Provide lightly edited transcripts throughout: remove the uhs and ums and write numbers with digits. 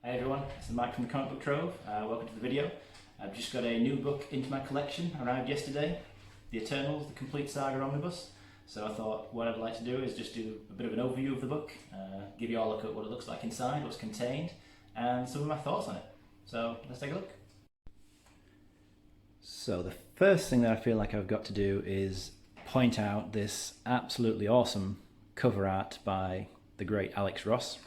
Hey everyone, it's Mike from the Comic Book Trove. Welcome to the video. I've just got a new book into my collection, arrived yesterday, The Eternals, the Complete Saga Omnibus. So I thought what I'd like to do is just do a bit of an overview of the book, give you all a look at what it looks like inside, what's contained, and some of my thoughts on it. So let's take a look. So the first thing that I feel like I've got to do is point out this absolutely awesome cover art by the great Alex Ross.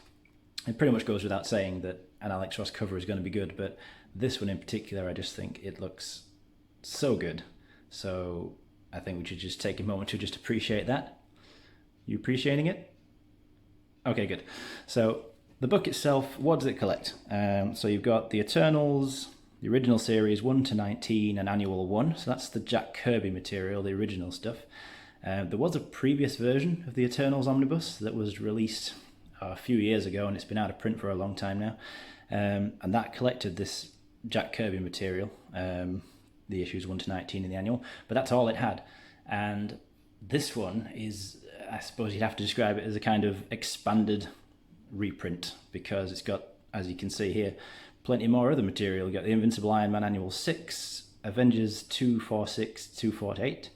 It pretty much goes without saying that an Alex Ross cover is going to be good, but this one in particular, I just think it looks so good. So I think we should just take a moment to just appreciate that. You appreciating it? Okay, good. So the book itself, what does it collect? So you've got the Eternals, the original series 1 to 19 and annual 1. So that's the Jack Kirby material, the original stuff. There was a previous version of the Eternals Omnibus that was released a few years ago, and it's been out of print for a long time now, and that collected this Jack Kirby material, the issues 1 to 19 in the annual, but that's all it had. And this one is, I suppose you'd have to describe it as a kind of expanded reprint, because it's got, as you can see here, plenty more other material. You've got the Invincible Iron Man annual 6, Avengers 246, 248,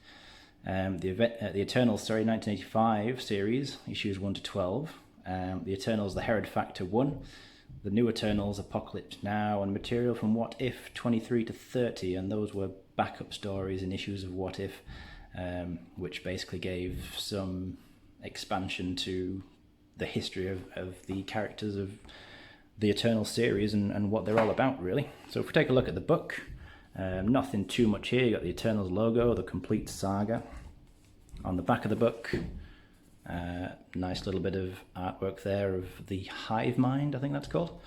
the Eternals 1985 series, issues 1 to 12, the Eternals, the Herod Factor 1, the New Eternals, Apocalypse Now, and material from What If 23 to 30, and those were backup stories and issues of What If, which basically gave some expansion to the history of the characters of the Eternal series and what they're all about, really. So if we take a look at the book, nothing too much here. You got the Eternals logo, the Complete Saga on the back of the book. Nice little bit of artwork there of the hive mind, I think that's called,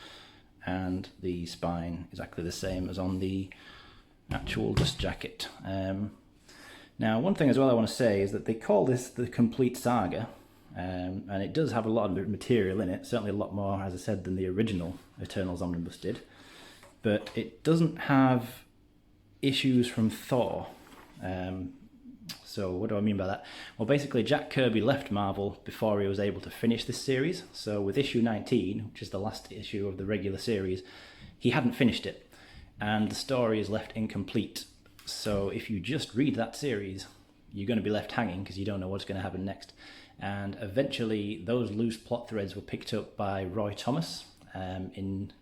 and the spine exactly the same as on the actual dust jacket. Now, one thing as well I want to say is that they call this the Complete Saga, and it does have a lot of material in it, certainly a lot more, as I said, than the original Eternals Omnibus did, but it doesn't have issues from Thor. So what do I mean by that? Well, basically Jack Kirby left Marvel before he was able to finish this series. So with issue 19, which is the last issue of the regular series, he hadn't finished it, and the story is left incomplete. So if you just read that series, you're going to be left hanging because you don't know what's going to happen next. And eventually those loose plot threads were picked up by Roy Thomas in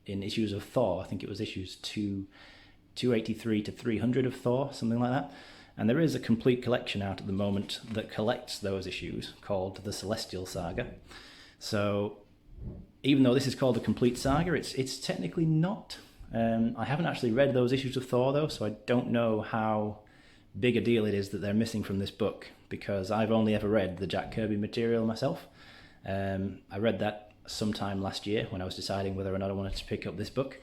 issues of Thor. I think it was issues 283 to 300 of Thor, something like that. And there is a complete collection out at the moment that collects those issues called the Celestial Saga. So even though this is called the Complete Saga, it's technically not. I haven't actually read those issues of Thor though, so I don't know how big a deal it is that they're missing from this book, because I've only ever read the Jack Kirby material myself. I read that sometime last year when I was deciding whether or not I wanted to pick up this book.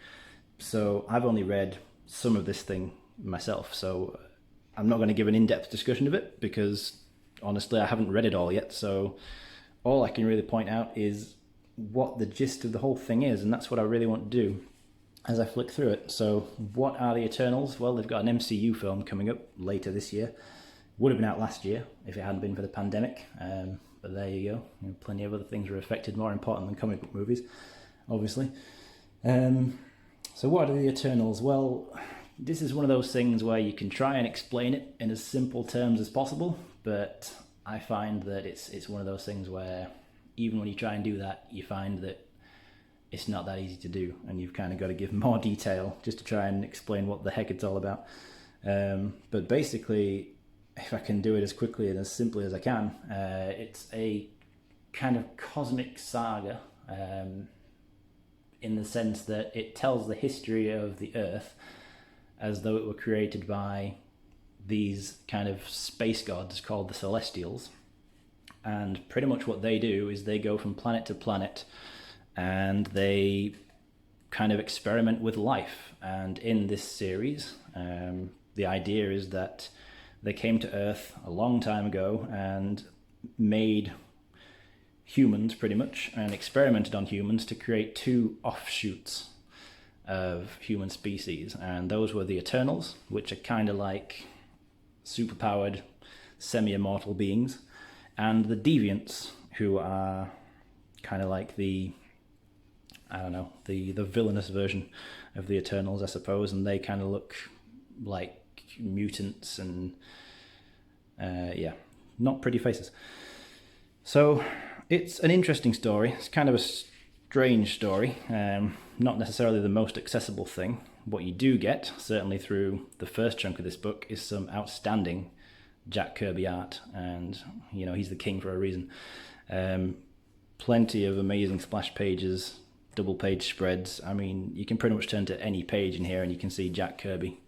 So I've only read some of this thing myself, so I'm not going to give an in-depth discussion of it because honestly I haven't read it all yet. So all I can really point out is what the gist of the whole thing is, and that's what I really want to do as I flick through it. So what are the Eternals? Well, they've got an MCU film coming up later this year. Would have been out last year if it hadn't been for the pandemic, but there you go. You know, plenty of other things were affected, more important than comic book movies, obviously. So what are the Eternals? Well, this is one of those things where you can try and explain it in as simple terms as possible, but I find that it's one of those things where even when you try and do that, you find that it's not that easy to do, and you've kind of got to give more detail just to try and explain what the heck it's all about. But basically, if I can do it as quickly and as simply as I can, it's a kind of cosmic saga, in the sense that it tells the history of the Earth as though it were created by these kind of space gods called the Celestials. And pretty much what they do is they go from planet to planet and they kind of experiment with life. And in this series, the idea is that they came to Earth a long time ago and made humans pretty much, and experimented on humans to create two offshoots of human species, and those were the Eternals, which are kind of like superpowered semi-immortal beings, and the Deviants, who are kind of like the I don't know, the villainous version of the Eternals, I suppose, and they kind of look like mutants and yeah, not pretty faces. So it's an interesting story. It's kind of a strange story, not necessarily the most accessible thing. What you do get, certainly through the first chunk of this book, is some outstanding Jack Kirby art, and you know, he's the king for a reason. Plenty of amazing splash pages, double page spreads. I mean, you can pretty much turn to any page in here and you can see Jack Kirby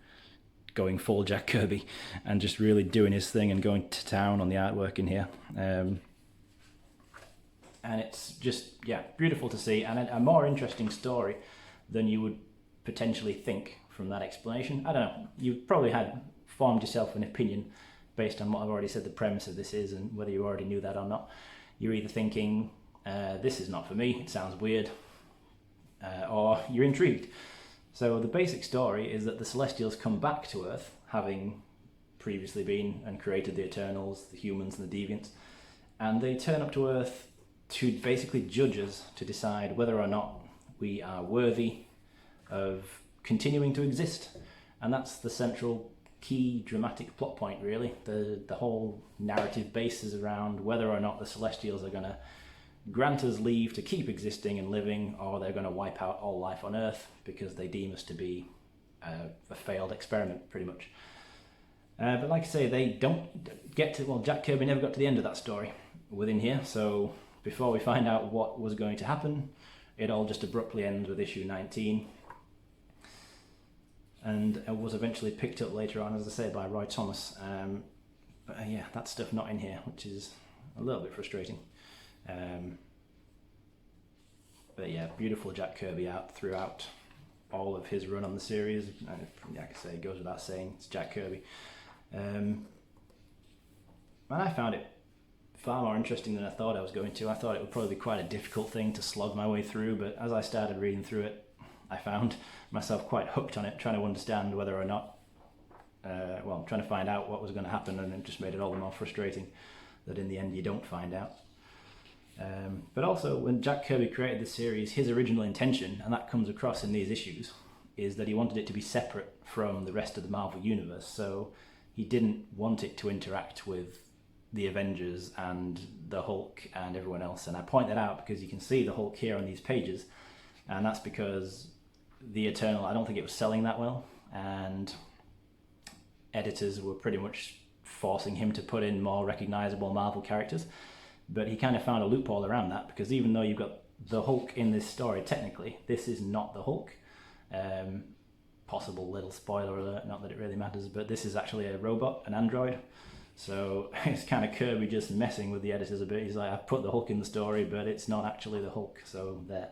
going full Jack Kirby and just really doing his thing and going to town on the artwork in here. And it's just, yeah, beautiful to see, and a more interesting story than you would potentially think from that explanation. I don't know, you've probably formed yourself an opinion based on what I've already said the premise of this is, and whether you already knew that or not. You're either thinking, this is not for me, it sounds weird, or you're intrigued. So the basic story is that the Celestials come back to Earth, having previously been and created the Eternals, the humans and the Deviants, and they turn up to Earth to basically judge us, to decide whether or not we are worthy of continuing to exist. And that's the central key dramatic plot point, really. The whole narrative bases around whether or not the Celestials are going to grant us leave to keep existing and living, or they're going to wipe out all life on Earth because they deem us to be a failed experiment, pretty much. But like I say, they don't get to, well, Jack Kirby never got to the end of that story within here, so before we find out what was going to happen, it all just abruptly ends with issue 19. And it was eventually picked up later on, as I say, by Roy Thomas. But yeah, that stuff not in here, which is a little bit frustrating. But yeah, beautiful Jack Kirby art throughout all of his run on the series. And like I say, it goes without saying, it's Jack Kirby. And I found it far more interesting than I thought I was going to. I thought it would probably be quite a difficult thing to slog my way through, but as I started reading through it, I found myself quite hooked on it, trying to understand whether or not, trying to find out what was going to happen, and it just made it all the more frustrating that in the end you don't find out. But also, when Jack Kirby created this series, his original intention, and that comes across in these issues, is that he wanted it to be separate from the rest of the Marvel Universe. So he didn't want it to interact with the Avengers and the Hulk and everyone else. And I point that out because you can see the Hulk here on these pages, and that's because the Eternal, I don't think it was selling that well, and editors were pretty much forcing him to put in more recognizable Marvel characters. But he kind of found a loophole around that, because even though you've got the Hulk in this story, technically this is not the Hulk. Possible little spoiler alert, not that it really matters, but this is actually a robot, an android. So it's kind of Kirby just messing with the editors a bit. He's like, I've put the Hulk in the story, but it's not actually the Hulk, so there.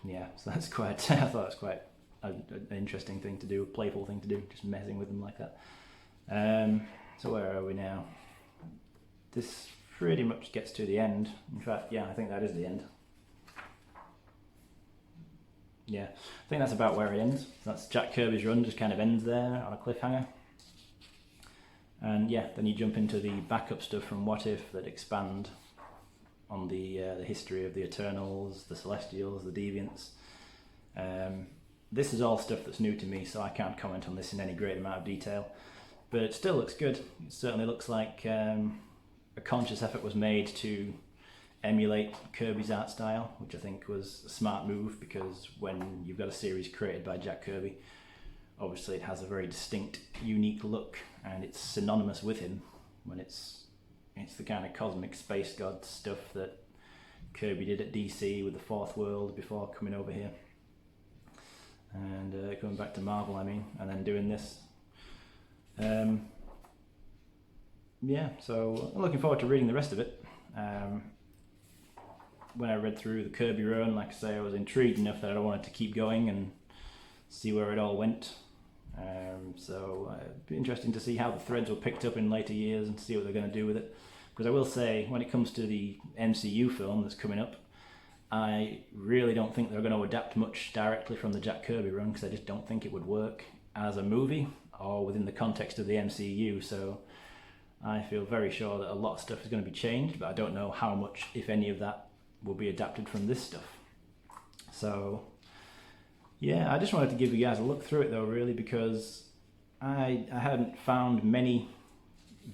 Yeah, so that's quite, I thought it was quite an interesting thing to do, a playful thing to do, just messing with them like that. So where are we now? This pretty much gets to the end. In fact, yeah, I think that is the end. Yeah, I think that's about where it ends. That's Jack Kirby's run, just kind of ends there on a cliffhanger. And yeah, then you jump into the backup stuff from What If that expand on the history of the Eternals, the Celestials, the Deviants. This is all stuff that's new to me, so I can't comment on this in any great amount of detail. But it still looks good. It certainly looks like a conscious effort was made to emulate Kirby's art style, which I think was a smart move, because when you've got a series created by Jack Kirby, obviously it has a very distinct, unique look, and it's synonymous with him when it's the kind of cosmic space god stuff that Kirby did at DC with the Fourth World before coming over here. And coming back to Marvel, I mean, and then doing this. Yeah, so I'm looking forward to reading the rest of it. When I read through the Kirby run, like I say, I was intrigued enough that I wanted to keep going and see where it all went. So it'd be interesting to see how the threads were picked up in later years and see what they're going to do with it. Because I will say, when it comes to the MCU film that's coming up, I really don't think they're going to adapt much directly from the Jack Kirby run, because I just don't think it would work as a movie or within the context of the MCU. So I feel very sure that a lot of stuff is going to be changed, but I don't know how much, if any of that, will be adapted from this stuff. So yeah, I just wanted to give you guys a look through it though, really, because I hadn't found many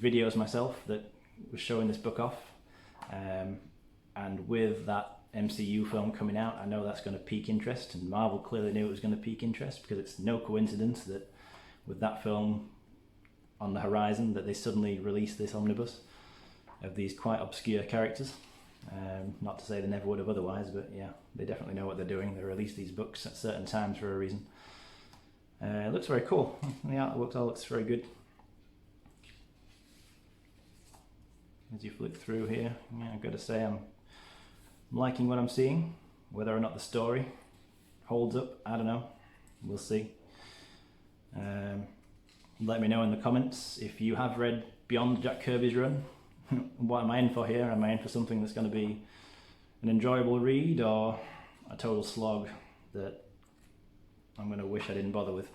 videos myself that was showing this book off, and with that MCU film coming out, I know that's going to pique interest, and Marvel clearly knew it was going to pique interest, because it's no coincidence that with that film on the horizon that they suddenly released this omnibus of these quite obscure characters. Not to say they never would have otherwise, but yeah, they definitely know what they're doing. They release these books at certain times for a reason. It looks very cool. The artwork all looks very good. As you flick through here, yeah, I've got to say I'm liking what I'm seeing. Whether or not the story holds up, I don't know. We'll see. Let me know in the comments if you have read beyond Jack Kirby's run. What am I in for here? Am I in for something that's going to be an enjoyable read, or a total slog that I'm going to wish I didn't bother with?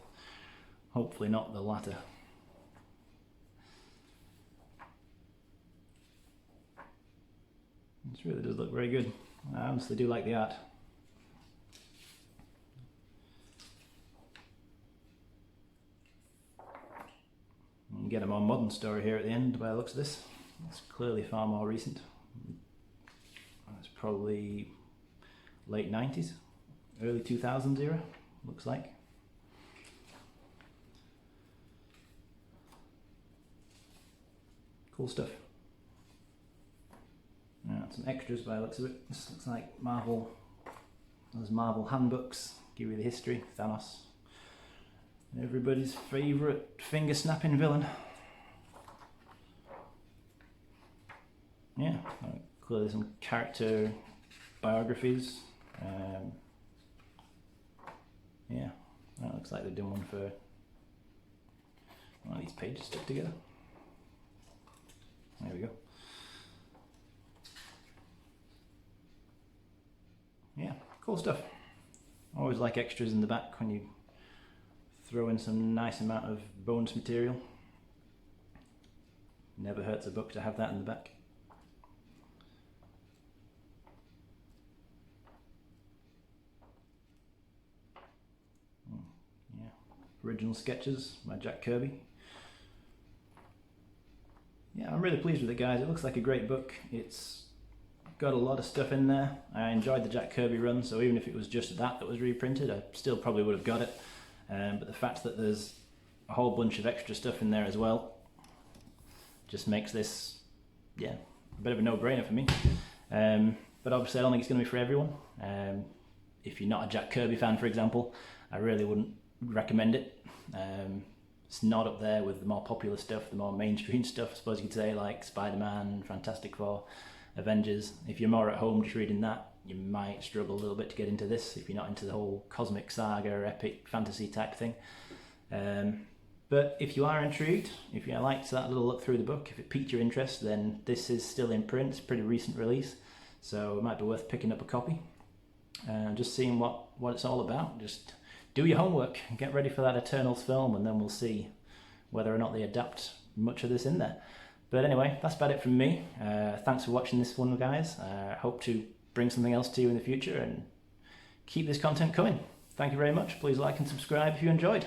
Hopefully not the latter. This really does look very good. I honestly do like the art. You get a more modern story here at the end by the looks of this. It's clearly far more recent. It's probably late 90s, early 2000s era, looks like. Cool stuff. Some extras by the looks of it. This looks like Marvel. Those Marvel handbooks give you the history. Thanos, everybody's favourite finger-snapping villain. Yeah, clearly some character biographies. Yeah, that looks like they've done one for one of these pages stuck together. There we go. Yeah, cool stuff. Always like extras in the back when you throw in some nice amount of bonus material. Never hurts a book to have that in the back. Yeah, original sketches by Jack Kirby. Yeah, I'm really pleased with it, guys. It looks like a great book. It's got a lot of stuff in there. I enjoyed the Jack Kirby run, so even if it was just that was reprinted, I still probably would have got it. But the fact that there's a whole bunch of extra stuff in there as well just makes this, yeah, a bit of a no-brainer for me. But obviously I don't think it's going to be for everyone. If you're not a Jack Kirby fan, for example, I really wouldn't recommend it. It's not up there with the more popular stuff, the more mainstream stuff, I suppose you could say, like Spider-Man, Fantastic Four, Avengers. If you're more at home just reading that, you might struggle a little bit to get into this if you're not into the whole cosmic saga or epic fantasy type thing. But if you are intrigued, if you liked that little look through the book, if it piqued your interest, then this is still in print. It's a pretty recent release, so it might be worth picking up a copy and just seeing what it's all about. Just do your homework, get ready for that Eternals film, and then we'll see whether or not they adapt much of this in there. But anyway, that's about it from me. Thanks for watching this one, guys. I hope to bring something else to you in the future and keep this content coming. Thank you very much. Please like and subscribe if you enjoyed.